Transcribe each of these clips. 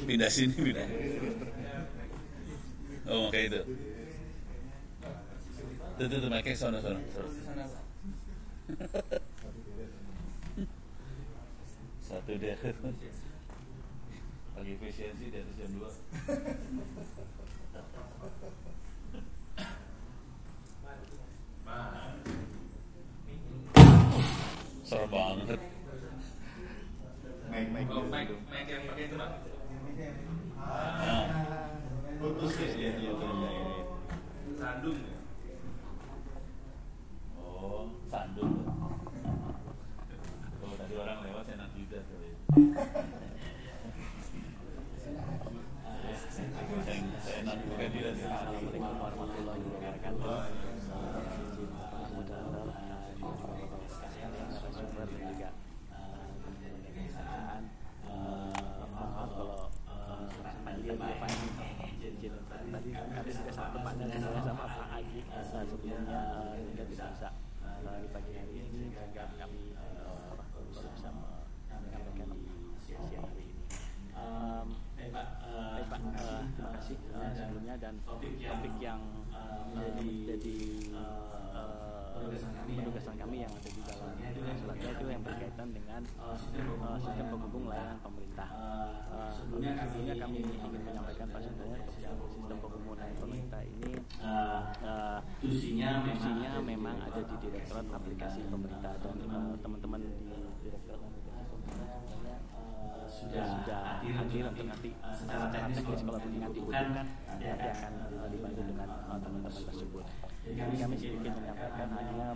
pindah sini pindah. Oh kayak itu. Tuh pakai sono. Satu deh. Pagi efisiensi di atas jam 2. Serem banget. Mic yang pakai itu Pak. Putus ya. Sandung. Oh, sandung. Oh, tadi orang lewat enak juga tuh. Saya enak juga dia. Assalamualaikum warahmatullahi wabarakatuh. Maaf kalau panggil Pak izin tadi kami sudah satu pandangan sama Pak Haji sebelumnya tidak bisa di pagi hari ini sehingga kami baru bisa menyampaikan di siang hari ini. Pak, terima kasih sebelumnya dan topik yang menjadi penugasan kami yang ada di dalam suratnya itu yang berkaitan dengan sistem penghubung layanan pemerintah. Sebelumnya kami ingin menyampaikan bahwasanya sistem penghubung layanan pemerintah ini fungsinya memang ada di Direktorat Aplikasi Pemerintah dan teman-teman di Direktorat Aplikasi Pemerintah sudah hadir untuk nanti secara teknis kalau nanti dibutuhkan nanti akan dibantu dengan teman-teman tersebut. Jadi kami sedikit menyampaikan hanya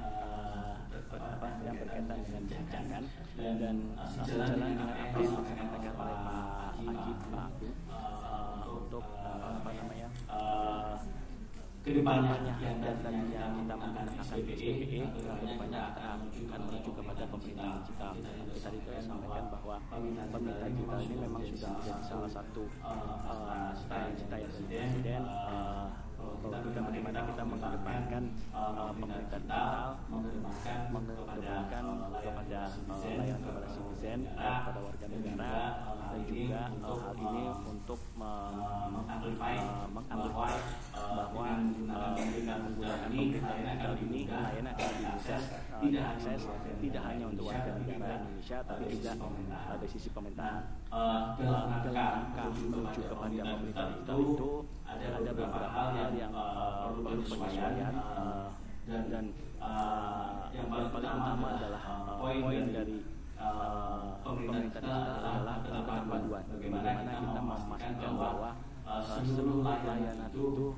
yang berkaitan dengan kebijakan dan sejalan dengan apa yang disampaikan oleh Pak Haji Pak Agung untuk kedepannya yang tadinya kita menggunakan SPE kedepannya kita akan menuju kepada pemerintahan digital. Tadi saya sampaikan bahwa pemerintahan digital ini memang sudah menjadi salah satu cita-cita yang dari Presiden. Kita bagaimana kita mengedepankan pemerintah digital, mengedepankan kepada layanan kepada citizen, kepada warga negara, dan juga hal ini untuk mengamplify bahwa dengan menggunakan pemerintah digital ini layanan akan diakses tidak hanya untuk warga negara Indonesia tapi juga dari sisi pemerintahan. Dalam rangka menuju kepada pemerintah digital itu ada beberapa hal yang perlu penyesuaian dan yang paling utama adalah poin dari pemerintah digital adalah keterpaduan. Bagaimana kita memastikan bahwa seluruh layanan itu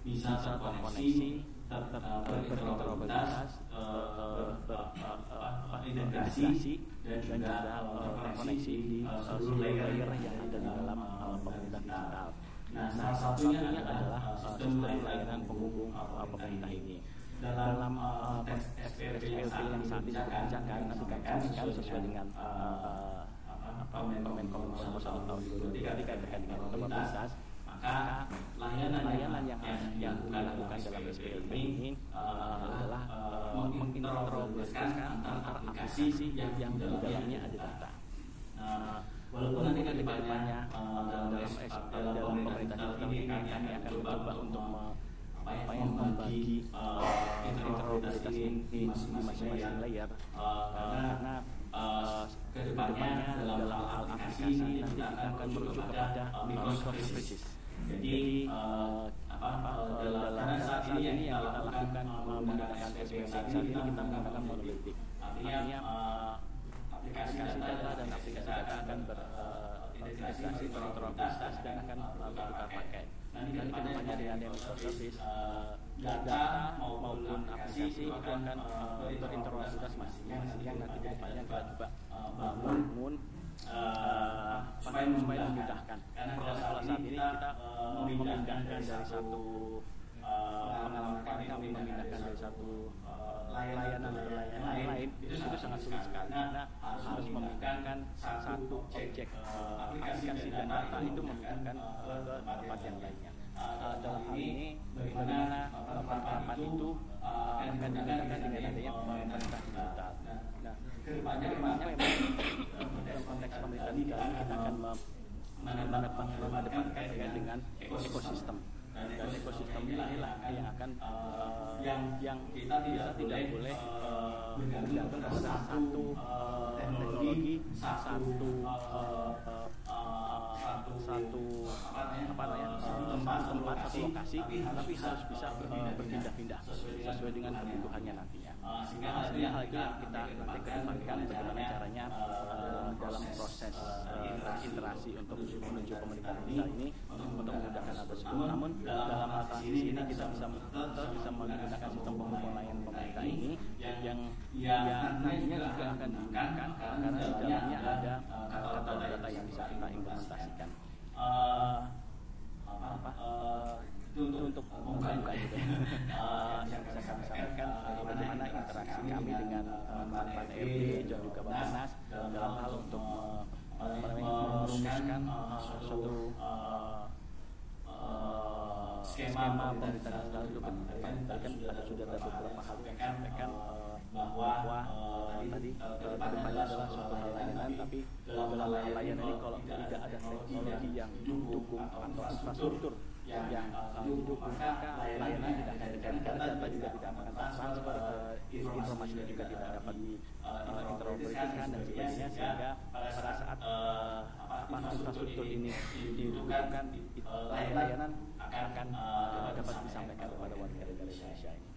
bisa terkoneksi, berinteroperabilitas, integrasi dan juga terkoneksi di seluruh layer yang ada di dalam pemerintah digital. Nah, salah satunya adalah sistem layanan penghubung pemerintah ini. Dalam SPLT yang saat ini dikerjakan nanti kami akan sesuai dengan Permen Kominfo nomor 1 tahun 2023 terkait dengan interoperabilitas, maka layanan yang dilakukan dalam SPLT ini adalah menginteroperasikan antar aplikasi yang di dalamnya ada data. Walaupun nanti ke depannya dalam pemerintah digital ini kami akan mencoba untuk membagi interoperabilitas ini di masing-masing layer karena kedepannya dalam hal aplikasi nanti kita akan merujuk kepada microservices. Jadi dalam saat ini yang kita lakukan menggunakan SPLT saat ini kita menggunakan monolitik. Artinya aplikasi data dan aplikasi data akan berintegrasi berinteroperabilitas dan akan kita pakai. Nanti kedepannya dengan microservice data maupun aplikasi itu akan berinteroperabilitas masing-masing yang nanti kedepannya kita coba bangun supaya memudahkan. Kalau saat ini kita memindahkan dari satu pengalaman kami memindahkan dari satu layanan ke layanan lain itu sangat sulit sekali karena harus memindahkan satu objek aplikasi dan data itu memindahkan ke tempat yang lainnya. Dalam hal ini bagaimana penerapan itu akan digunakan dengan adanya pemerintah digital. Nah, kedepannya memang dalam konteks pemerintah digital kita akan menekan ekosistem. Dan ekosistem inilah yang akan yang kita tidak boleh bergantung pada satu teknologi, satu tempat, satu lokasi, tapi harus bisa berpindah-pindah sesuai dengan kebutuhannya nantinya. Sehingga hal itu yang kita nanti kedepankan bagaimana caranya dalam proses interaksi untuk menuju komunikasi digital ini untuk memudahkan hal tersebut. Namun dalam hal transisi ini kita bisa menggunakan sistem pelayanan pemerintah ini yang nantinya juga akan digunakan karena di dalamnya ada katalog data yang bisa kita implementasikan. Itu untuk membuka gitu. Yang bisa kami sampaikan bagaimana interaksi kami dengan teman-teman RB dan juga Bappenas dalam hal untuk merumuskan suatu skema pemerintah digital itu kan sudah ada beberapa hal yang disampaikan bahwa tadi kedepannya adalah suatu layanan, tapi dalam layanan ini kalau tidak ada teknologi yang didukung atau infrastruktur yang didukung, maka layanan tidak akan dikendalikan, data juga tidak akan transfer, informasinya juga tidak dapat diinteroperasikan dan sebagainya, sehingga pada saat infrastruktur ini dibutuhkan, layanan akan dapat disampaikan kepada warga negara Indonesia ini.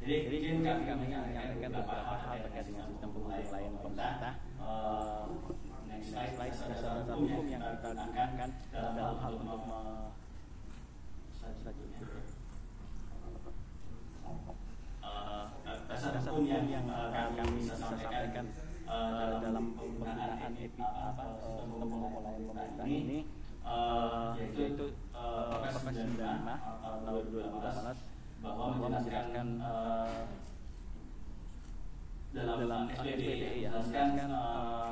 Jadi kami menyampaikan beberapa hal terkait dengan sistem penghubung layanan pemerintah. Next slide, dasar-dasar hukum yang kita gunakan dalam hal untuk dasar hukum yang kami bisa sampaikan dalam penggunaan sistem penghubung layanan pemerintah ini, yaitu Perpres 95 tahun 2018 bahwa menjelaskan dalam SPLP ya, menjelaskan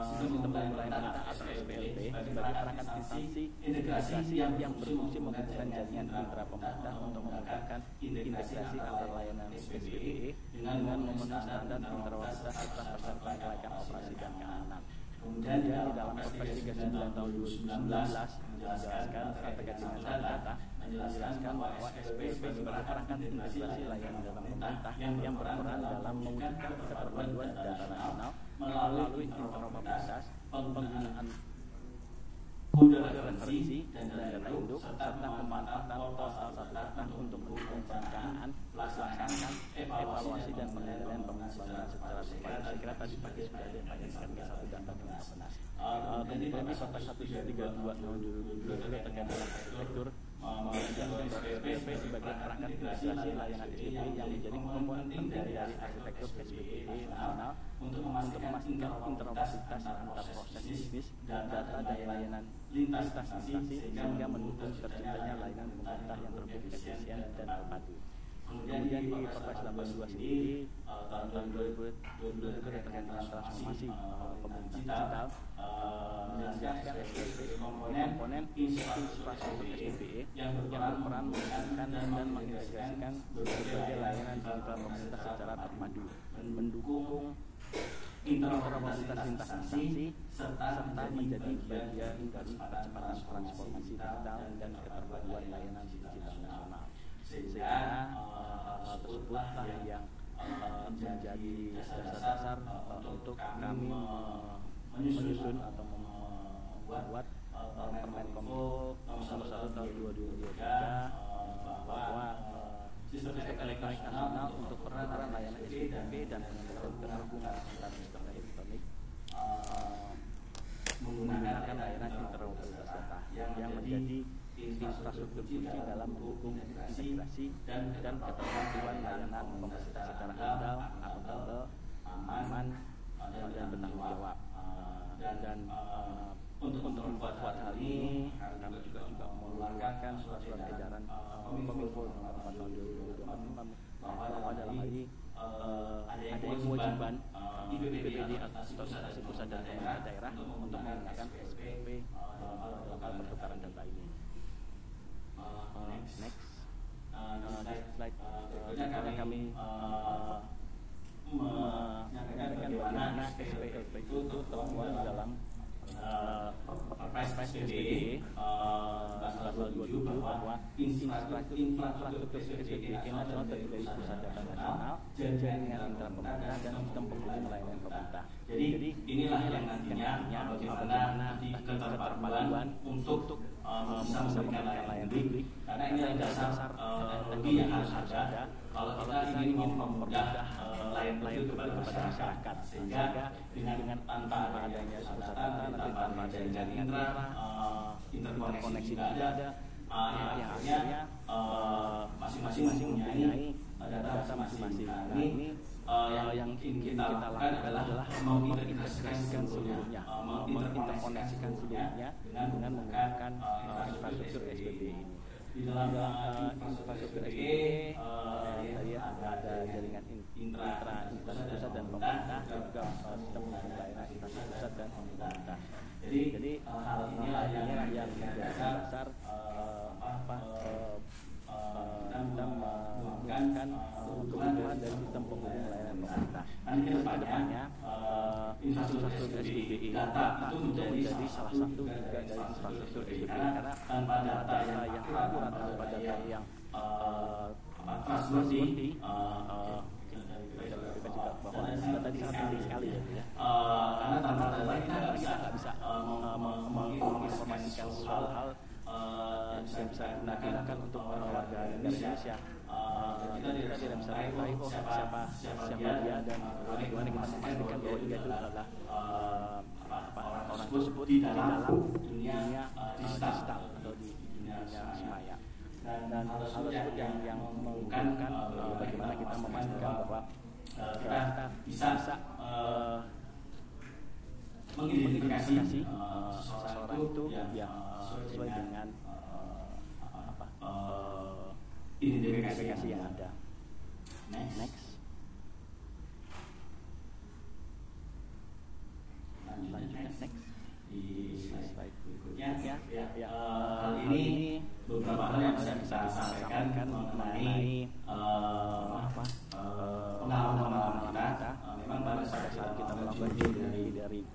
sistem pelayanan pemerintah atau SPLP sebagai perangkat instansi integrasi yang berfungsi menghubungkan jaringan intra pemerintah untuk memudahkan integrasi antar layanan SPLP dengan memenuhi standar interoperabilitas serta persyaratan kelayakan operasi dan keamanan. Kemudian di dalam Perpres 39 tahun 2019 menjelaskan terkait dengan data, menjelaskan bahwa SPLP sebagai perangkat integrasi layanan dalam pemerintah yang berperan dalam mewujudkan keterpaduan data nasional melalui interoperabilitas, penggunaan kode referensi dan data induk, serta pemanfaatan pasal 1 data untuk mendukung perencanaan, pelaksanaan, evaluasi dan pengendalian pembangunan secara berbagai. Saya kira tadi pagi sudah disampaikan ke satu data dengan Bappenas. Kemudian di Perpres 132 tahun 2020 terkait dengan arsitektur menjelaskan SPLP sebagai perangkat integrasi layanan SPLP yang menjadi komponen penting dari arsitektur SPLP nasional untuk memastikan interoperabilitas antar proses bisnis, data dan layanan lintas instansi sehingga mendukung terciptanya layanan pemerintah yang lebih efisien dan terpadu. Kemudian di Perpres 82 sendiri tahun 2020 terkait dengan transformasi pemerintah digital menjelaskan SPLP komponen infrastruktur SPLP yang berperan meningkatkan dan mengintegrasikan berbagai layanan digital pemerintah secara terpadu, mendukung interoperabilitas lintas instansi serta menjadi bagian dari percepatan transformasi digital dan keterpaduan layanan digital nasional. Sehingga hal tersebutlah yang menjadi dasar-dasar untuk kami menyusun atau membuat Permen Kominfo nomor 1 tahun 2023 bahwa sistem elektronik nasional untuk penukaran layanan SPLP dan penghubungan antar sistem elektronik menggunakan layanan interoperabilitas data yang menjadi infrastruktur kunci dalam mendukung integrasi dan keterpaduan layanan pemerintah secara handal, akuntabel, aman, dan bertanggung jawab. Dan untuk membuat hal ini kami juga mengeluarkan surat edaran Kominfo nomor 4 tahun 2024 bahwa dalam hal ini ada kewajiban BPD atau instansi pusat dan pemerintah daerah untuk menggunakan SPLP dalam hal pertukaran data ini. Next slide berikutnya kami menyampaikan bagaimana SPLP itu termuat dalam Perpres PSBB pasal 22 setuju bahwa infrastruktur SPBE nasional terdiri dari pusat data nasional, jaringan intra pemerintah, dan sistem penghubung layanan pemerintah. Jadi inilah yang nantinya bagaimana keterpaduan untuk bisa memberikan layanan publik, karena ini adalah dasar teknologi yang harus ada kalau kita ingin mempermudah layanan publik kepada masyarakat, sehingga dengan tanpa adanya pusat data, nanti tanpa adanya jaringan interkoneksi tidak ada, yang akhirnya masing-masing mempunyai data masing-masing. Nah ini yang ingin kita lakukan adalah mengintegrasikan seluruhnya, menginterkoneksikan seluruhnya dengan menggunakan infrastruktur SPBE ini. Di dalam infrastruktur SPBE tadi ada jaringan intra pusat dan pemerintah, dan juga sistem layanan instansi pusat dan pemerintah. Jadi hal inilah yang menjadi dasar kita menggunakan kebutuhan dari sistem penghubung layanan pemerintah. Nanti kedepannya infrastruktur SPBE data itu menjadi salah satu juga dari infrastruktur SPBE, karena tanpa data yang akurat, tanpa data yang trustworthy, bahwa data ini sangat penting sekali ya. Karena tanpa data kita nggak bisa menginformasikan soal hal yang bisa digunakan untuk warga negara Indonesia. Kita tidak bisa mengetahui siapa dia, dan bagaimana kita memastikan bahwa dia itu adalah orang tersebut di dalam dunia digital atau di dunia maya. Dan hal tersebut yang menguntungkan bagaimana kita memastikan bahwa kita bisa mengidentifikasi seseorang itu yang sesuai dengan identifikasi yang ada. Next. Lanjutkan next. Di slide berikutnya hal ini beberapa hal yang bisa kita sampaikan mengenai pengalaman kita. Memang pada saat kita melakukan journey dari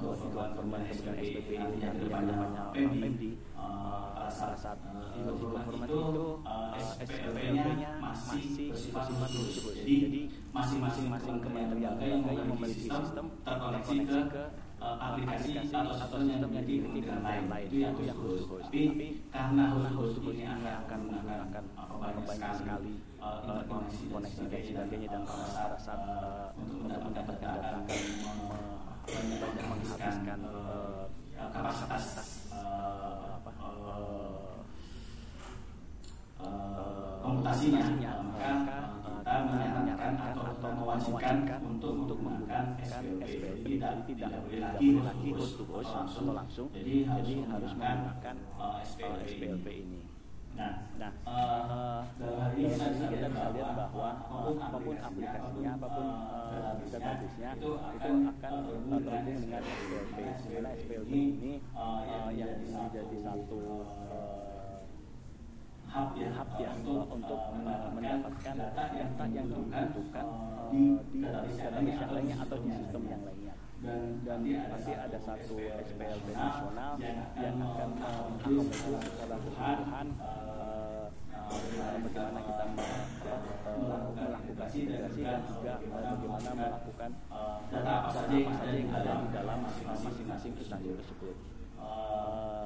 government kemudian SPBE dan kedepannya Pemdi, pada saat government itu SPLP-nya masih bersifat terus. Jadi masing-masing kementerian lembaga yang memiliki sistem terkoneksi ke aplikasi atau sistem yang dimiliki kementerian lain, itu yang host. Tapi karena host ini akan menggunakan banyak sekali koneksi dan sebagainya, dan pada saat untuk mendapatkan data banyak menghabiskan kapasitas komputasinya, maka kita menyarankan atau mewajibkan untuk menggunakan SPLP. Jadi tidak boleh lagi host to host langsung, jadi harus menggunakan SPLP ini. Nah, dalam hal ini kita bisa lihat bahwa apapun aplikasinya, apapun database-nya, itu akan terhubung dengan SPLP. Karena SPLP ini yang menjadi satu hub ya untuk mendapatkan data yang dibutuhkan di database yang lainnya atau di sistem yang lainnya. Dan nanti ada satu SPLP nasional yang akan mengakomodir secara keseluruhan bagaimana kita melakukan integrasi dan juga bagaimana melakukan data apa saja yang ada di dalam masing-masing instansi tersebut.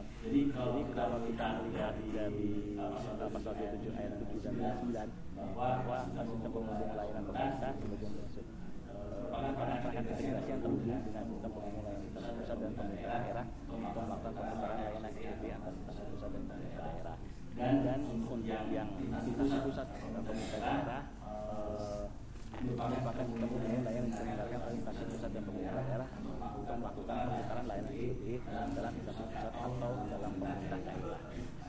Jadi kalau kita lihat dari pasal 27 ayat 7 dan 9 bahwa sistem penghubung layanan pemerintah kemudian merupakan integrasi yang terhubung dengan sistem penghubung layanan instansi pusat dan pemerintah daerah untuk melakukan pertukaran layanan SPB antar instansi pusat dan pemerintah daerah. Dan untuk yang instansi pusat dan pemerintah daerah merupakan sistem penghubung layanan yang diselenggarakan oleh instansi pusat dan pemerintah daerah untuk melakukan pertukaran layanan SPB dalam instansi pusat atau dalam pemerintah daerah.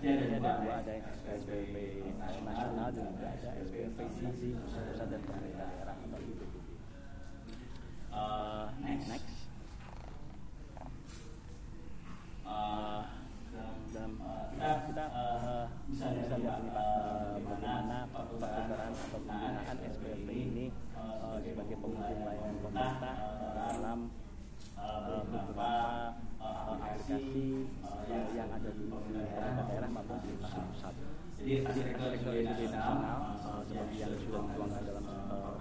Jadi ada dua, ada SPLP nasional dan juga ada SPLP instansi pusat dan pemerintah daerah atau IPPD. Next. Kita bisa lihat ini Pak, bagaimana pertukaran atau penggunaan SPLP ini sebagai penghubung layanan pemerintah dalam beberapa aplikasi aplikasi yang ada di pemerintah daerah maupun di pusat. Jadi arsitektur LDD nasional seperti yang sudah dituangkan dalam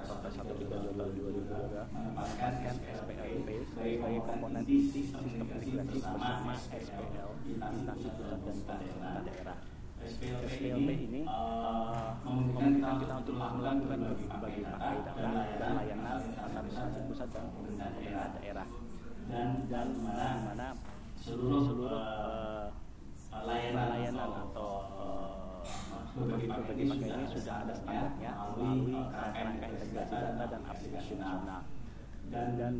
Perpres 132 tahun 2022 menempatkan SPLP sebagai komponen inti sistem integrasi bersama SPL, instansi pusat dan pemerintah daerah. SPLP ini memungkinkan kita untuk melakukan bagi pakai data dan layanan antar instansi pusat dan pemerintah daerah, dan mana seluruh layanan atau berbagi pakai ini sudah ada standarnya melalui kerangka integrasi data dan aplikasi nasional dan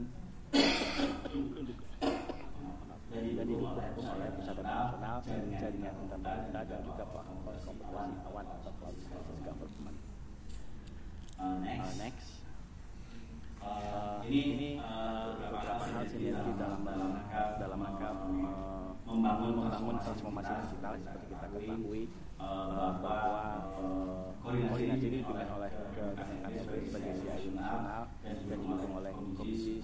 didukung oleh Pusat Data Nasional, Jaringan Internet Data, dan juga platform komputasi awan atau cloud services government. Next. Ini beberapa hal sinergi dalam rangka membangun transformasi digital. Seperti kita ketahui bahwa koordinasi ini diberikan oleh Kementerian sebagai CIO nasional dan didukung oleh Komisi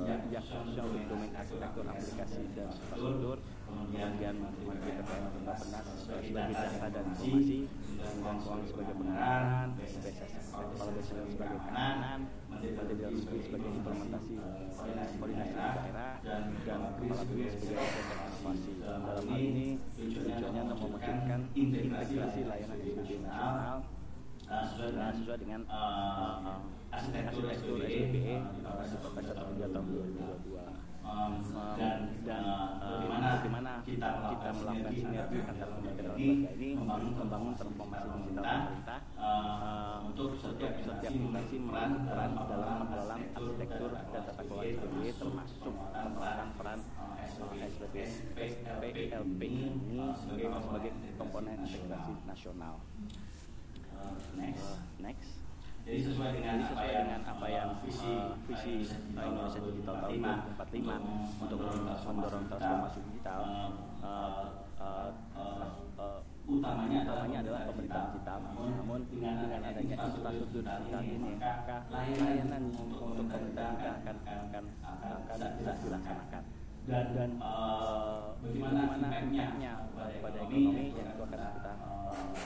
yang khususnya untuk domain arsitektur aplikasi dan infrastruktur, kemudian Menteri Pertanian Bapenas sebagai data dan informasi, Kementerian Keuangan sebagai penganggaran, Kepala BSSN sebagai keamanan, Menteri Dalam Negeri sebagai implementasi koordinasi di daerah, dan Kepala BIN sebagai riset dan inovasi. Dalam hal ini tujuannya untuk memungkinkan integrasi layanan SPB nasional sesuai dengan arsitektur SPBE di Perpres 132 tahun 2022. Dan bagaimana kita melakukan sinergi antar kementerian lembaga ini membangun transformasi digital pemerintah untuk setiap instansi memainkan peran dalam pengelolaan arsitektur dan tata kelola SPBE, termasuk memerankan peran SPLP ini sebagai komponen integrasi nasional. Next. Jadi sesuai dengan apa yang visi Indonesia Digital tahun 2045 untuk mendorong transformasi digital, utamanya adalah pemerintahan digital. Namun dengan adanya infrastruktur digital ini, maka layanan untuk pemerintah akan bisa dilaksanakan. Dan bagaimana impactnya pada ekonomi yang itu akan kita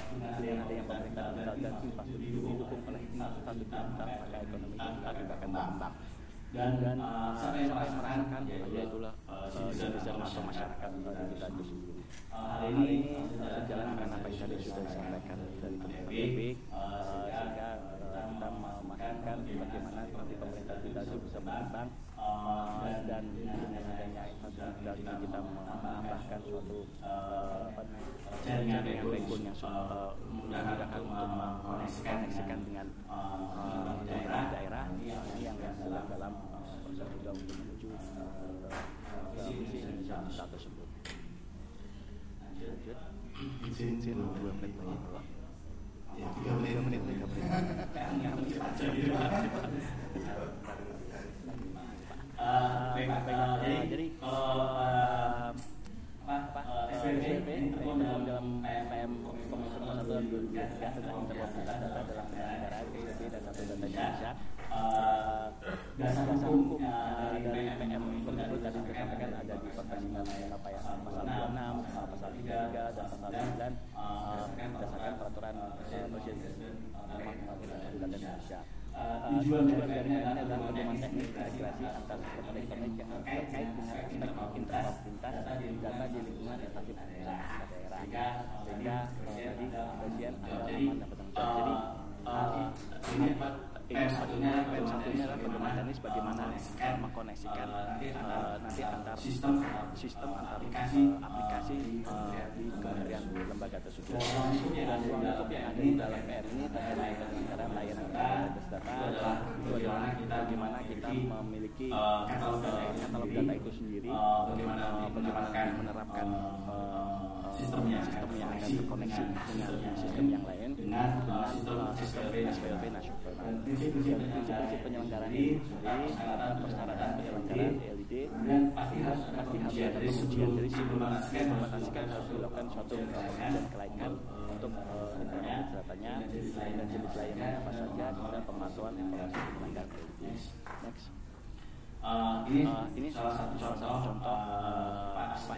dengan adanya pemerintah digital dan infrastruktur didukung oleh infrastruktur digital, maka ekonomi kita juga akan berkembang dan sampai merasakan yaitulah Indonesia masuk masyarakat digital itu sendiri. Hal ini sejalan dengan apa yang tadi sudah disampaikan dari Kementerian PB, sehingga kita memastikan bagaimana nanti pemerintah digital itu bisa berkembang, dan dengan adanya infrastruktur digital kita menambahkan suatu jaringan backbone yang memudahkan untuk mengkoneksikan dengan daerah yang sedang dalam proses juga untuk menuju visi Indonesia Digital tersebut. Lanjut. Izin 2 menit lagi. Ya, 3 menit. Jadi SPLP tergabung dalam PM Komisi Nomor 1 2023 tentang interoperabilitas data dalam penyelenggaraan SPLP dan Satu Data Indonesia. Dasar hukum dari PM Komisi tadi disampaikan ada di Perpres apa ya, pasal 26, pasal 33 dan pasal 9 berdasarkan peraturan Presiden Data Indonesia. Tujuan dari ini adalah pertemuan teknis integrasi antar sistem elektronik yang terkait dengan aspek interoperabilitas data di lingkungan instansi pemerintah daerah, sehingga tadi bagian adalah aman dan bertanggung jawab. Jadi PM satunya adalah pertemuan teknis bagaimana mengkoneksikan nanti antar sistem antar aplikasi di kementerian lembaga tersebut. Dan ruang lingkup yang ada di dalam PR ini terkait dengan layanan data itu adalah bagaimana kita memiliki katalog data itu sendiri, bagaimana menerapkan sistem yang akan terkoneksi dengan sistem yang lain dengan sistem SPLP nasional. Prinsip penyelenggaraan ini sendiri, persyaratan penyelenggaraan LED, dan pasti harus ada pengujian dari implementasikan harus dilakukan suatu pengujian kelaikan untuk internet datanya dan jenis layanan apa saja, kemudian pemantauan informasi penyelenggaraan LED. Next. Ini salah satu contoh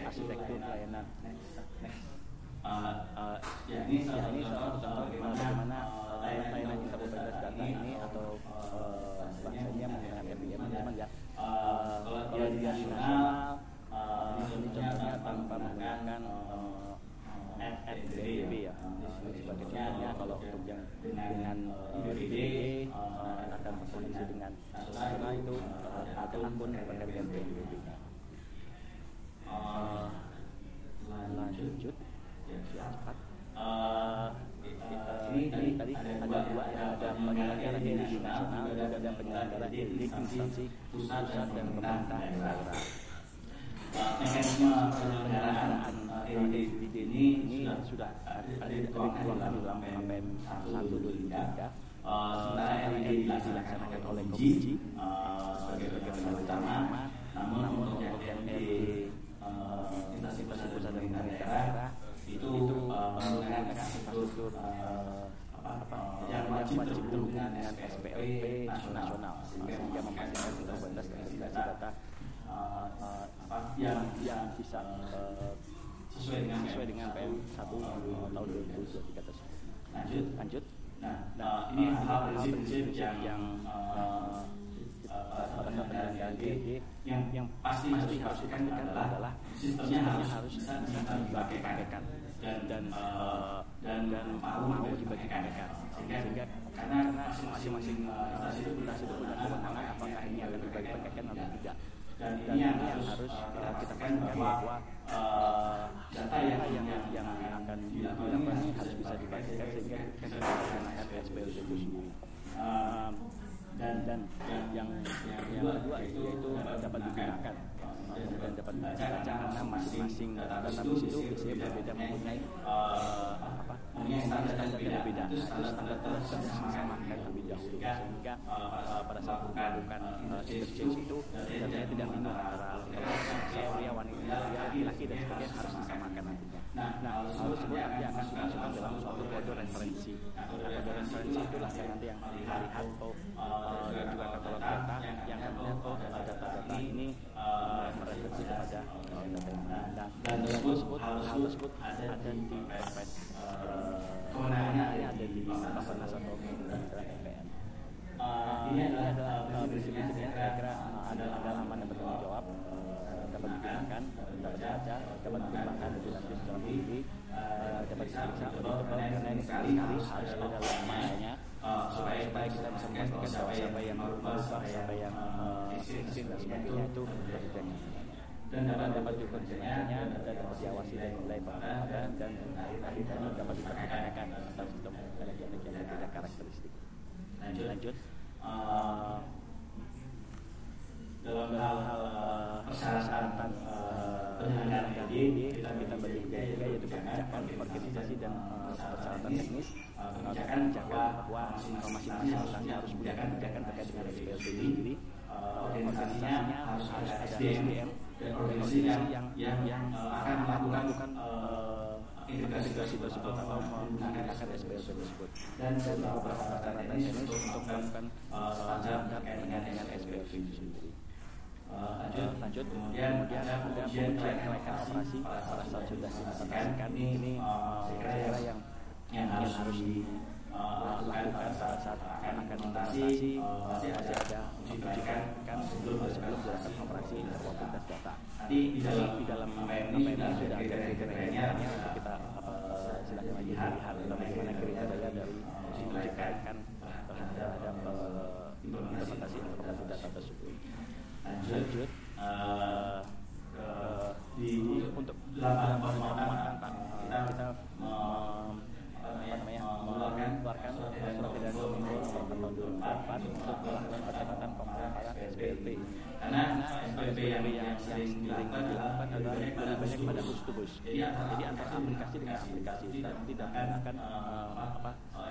arsitektur pelayanan. Ini salah satu contoh bagaimana layanan interpretasi data ini atau bahasanya menggunakan API manajemen ya. Kalau di nasional, ini contohnya tanpa menggunakan FDB ya. Sebagai contohnya kalau untuk yang dengan IDD akan berkoneksi dengan nasional itu ada akun terkait PNBP. Lanjut cepat. Ini tadi ada dua ya, ada penyelenggara EDD nasional dan ada penyelenggara EDD instansi pusat dan pemerintah daerah. Mekanisme penyelenggaraan EDD ini sudah dituangkan dalam KPM 1/2003. Sementara EDD dilaksanakan oleh Komisi sebagai penyelenggara utama, namun untuk yang EDD instansi pusat dan pemerintah daerah itu menggunakan infrastruktur yang wajib terhubung dengan SPLP nasional sehingga memastikan integritas dan integrasi data yang bisa sesuai dengan PM 1 tahun 2023 tersebut. Lanjut. Nah, ini hal prinsip yang pada saat penyelenggaraan EDD yang pasti harus dipastikan adalah sistemnya harus bisa dibagi-bagikan dan mau dibagi-bagikan sehingga karena masing-masing instansi itu punya kewenangan apakah ini akan dibagi-bagikan atau tidak, dan ini yang harus kita pastikan bahwa data yang akan dilakukan ini harus bisa dibagikan sehingga kita menggunakan SPLP itu sendiri. Dan yang kedua yaitu dapat digunakan dan dapat dibaca karena masing-masing database itu biasanya berbeda, mempunyai standar berbeda. Itu standar harus disamakan terlebih dahulu sehingga pada saat melakukan interchange itu datanya tidak bingung antara pria, wanita, laki-laki dan sebagainya, harus disamakan nantinya. Nah, hal tersebut nanti akan dimasukkan dalam suatu kode referensi. Kode referensi itulah yang nanti yang melihat dan juga katalog data yang akan melihat data-data ini mereferensi kepada data yang mana. Dan hal tersebut ada di Bapet. Kewenangannya ada di Bappenas atau Kementerian PPN. Ini adalah prinsip-prinsipnya. Saya kira ada halaman yang bertanggung jawab, dapat digunakan, dapat dibaca, dapat dikembangkan lebih lanjut secara mandiri, dapat diperiksa lebih tebal karena ini sekali-kali harus ada lamanya supaya kita bisa memastikan bahwa siapa yang berubah, siapa yang izin dan sebagainya itu terjadi. Dan dapat dikonfirmasinya, dan dapat diawasi dari mulai pengembangan dan akhirnya dapat dipertanyakan tentang sistem manajemen yang berbeda karakteristik. Lanjut. Dalam hal persyaratan penyelenggaraan EDD kita bagi tiga, yaitu kebijakan, organisasi dan persyaratan teknis. Kebijakan bahwa masing-masing instansi harus punya kebijakan terkait dengan SPLP itu sendiri. Organisasinya harus ada SDM dan organisasi yang akan melakukan integrasi tersebut atau menggunakan SPLP tersebut, dan beberapa persyaratan teknis untuk melakukan standar terkait dengan SPLP itu sendiri. Lanjut. Kemudian ada pengujian kelayakan operasi pada saat sudah diimplementasikan. Ini saya kira yang harus dilakukan pada saat akan implementasi. Pasti ada uji kelayakan kan sebelum dilakukan operasi interoperabilitas data. Nanti di dalam KPM ini sudah ada kriterianya untuk kita silakan lagi lihat bagaimana kriteria dari uji kelayakan terhadap implementasi interoperabilitas data tersebut. Lanjut untuk dalam penguatan kita mengeluarkan surat edaran Kominfo nomor tahun 2004 untuk melakukan percepatan pemaparan SPLP. Karena SPLP yang sering dilakukan adalah lebih banyak pada host to host. Jadi antara aplikasi dengan aplikasi tidak menggunakan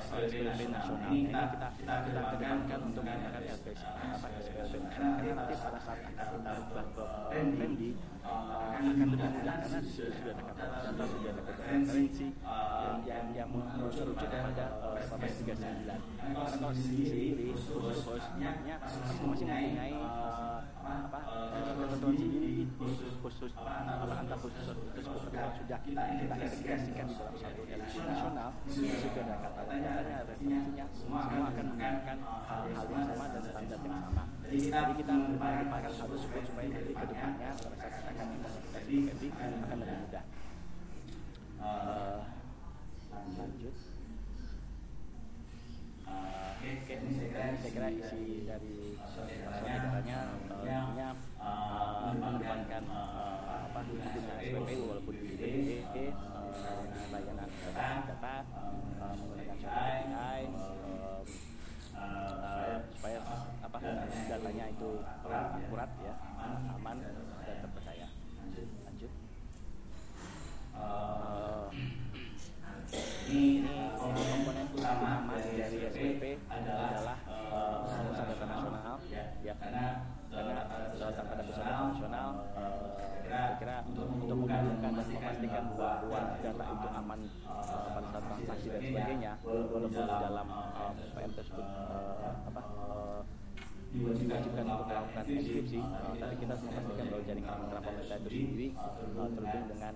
SPLP nasional. Ini kita kedepankan untuk menggunakan SPLP nasional karena nanti pada saat kita rubah ke PEMDI akan lebih mudah karena sudah ada kata data, sudah ada kata referensi yang merujuk kepada Perpres 39. Karena kalau sendiri khususnya masing-masing mempunyai ketentuan sendiri khusus antar khusus tersebut kalau sudah kita integrasikan di dalam satu LPG nasional sudah ada kata datanya, referensinya, semua akan menggunakan hal yang sama dan standar yang sama. Jadi kita mengedepankan hal tersebut supaya nanti ke depannya pada saat kita akan implementasi PPP akan lebih mudah. Lanjut. Oke, ini saya kira isi dari saudaranya intinya mengedepankan penggunaan SPPU walaupun di DE layanan data menggunakan API supaya datanya itu akurat ya, aman dan terpercaya. Lanjut. Ini komponen utama dari SPP adalah pusat data nasional ya, karena tanpa ada pusat data nasional saya kira untuk menggabungkan dan memastikan bahwa data itu aman pada saat transaksi dan sebagainya walaupun di dalam PM tersebut diwajibkan untuk melakukan enkripsi, tapi kita harus memastikan bahwa jaringan antara pemerintah itu sendiri terhubung dengan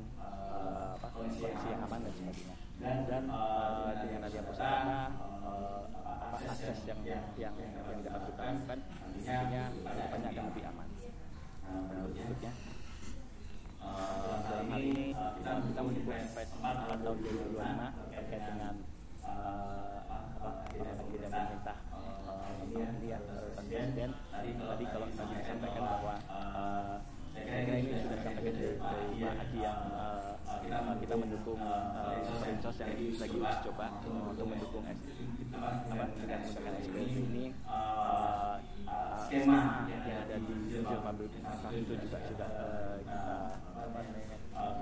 koneksi yang aman dan sebagainya. Dan dengan adanya pusat data, akses yang dapat kita lakukan, intinya kedepannya akan lebih aman. Berikutnya, dalam hal ini kita mendukung Perpres tahun 2025 terkait dengan kita pemerintah ini ya Presiden. Tadi kalau tadi disampaikan bahwa saya kira ini sudah disampaikan dari Pak Haji yang kita mendukung Perlinsos yang lagi uji coba untuk mendukung dengan menggunakan SPP ini. Skema yang ada di Digital Public itu juga sudah kita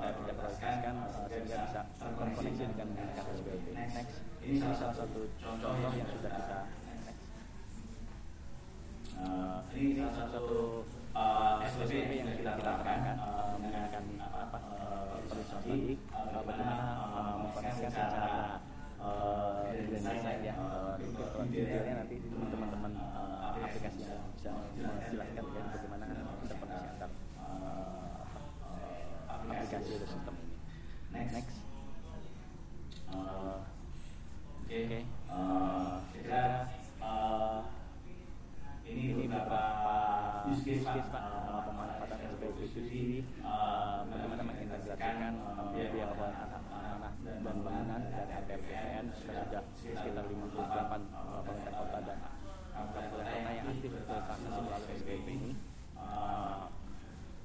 prioritaskan sehingga bisa terkoneksi dengan menggunakan SPP. Next, ini salah satu contoh yang sudah kita ini salah satu SPP yang sudah kita terangkan menggunakan Perlinsos ini bagaimana mengkoneksikan secara desain ya. Detailnya nanti teman-teman aplikasi yang bisa menjelaskan ya bagaimana interkoneksi antar aplikasi atau sistem ini. Next. Oke. Kira ini beberapa use case Pak pemanfaatan SPP itu sendiri, bagaimana mengintegrasikan biaya amanah dan bangunan dan APBN sudah sekitar 58 pemerintah kota dan kabupaten kota yang aktif bertransaksi melalui SPP ini.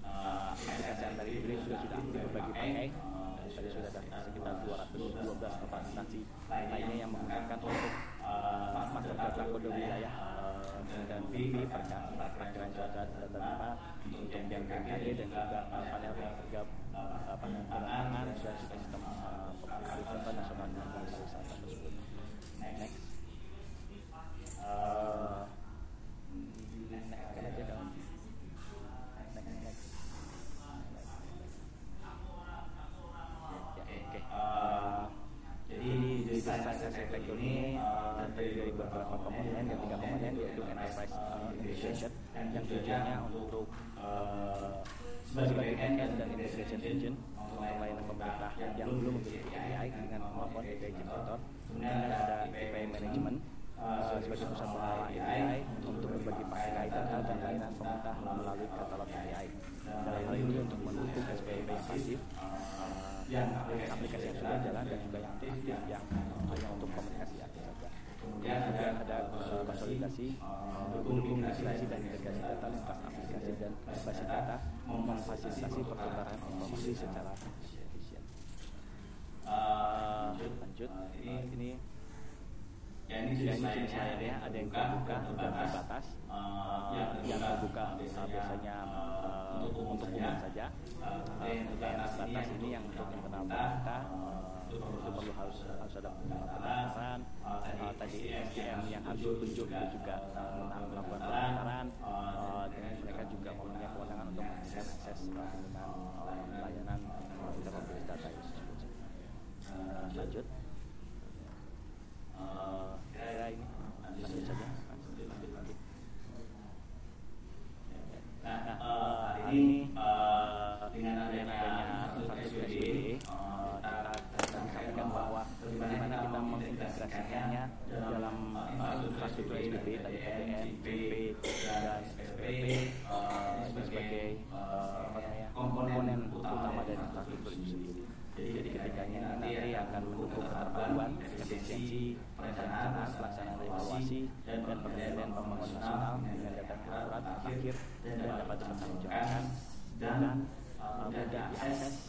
Aplikasi antar ini sudah aktif berbagi pakai. Tadi sudah ada sekitar 212 transaksi lainnya yang menggunakan untuk master data kode wilayah dan PV perkiraan cuaca dan data untuk BMKG dan juga panel harga penerbangan dan sistem pariwisata nasional dan pariwisata tersebut. Next. Jadi di desain SPP ini terdiri dari beberapa komponen, dan 3 komponen yaitu Enterprise Integration yang tujuannya untuk sebagai backend dan integration engine untuk layanan pemerintah yang belum memiliki API dengan kemampuan API generator. Kemudian ada API Management sebagai pusat pengelola API untuk berbagi pakai data dan layanan pemerintah melalui katalog API. Dalam hal ini untuk mendukung SPP yang pasif, yang aplikasi yang sudah jalan dan juga yang aktif yang hanya untuk komunikasi aktif saja. Kemudian ada konsolidasi, mendukung integrasi dan integrasi data lintas aplikasi dan basis data, memfasilitasi pertukaran informasi secara efisien. Lanjut, ini jenis layarnya ada yang terbuka dan terbatas. Yang terbuka biasanya untuk umum saja. Yang terbatas ini yang untuk internal pemerintah itu perlu harus ada pendaftaran. Tadi SDM yang harus ditunjuk itu juga melakukan pendaftaran. Mereka juga punya kewenangan untuk memberikan akses dengan layanan database data itu tersebut. Lanjut. Kira ini lanjut saja. Lanjut lagi. Nah, hari ini dengan adanya infrastruktur SBB, kita disampaikan bahwa bagaimana kita mengintegrasikannya dalam infrastruktur SBB, tadi PDN, BP, dan SPP sebagai komponen utama dari infrastruktur itu sendiri. Jadi ketiganya nanti akan mendukung keterpaduan, efisiensi, perencanaan, pelaksanaan evaluasi, dan pengendalian pembangunan nasional dengan data akurat, akhir, dan dapat dipertanggungjawabkan dan mudah diakses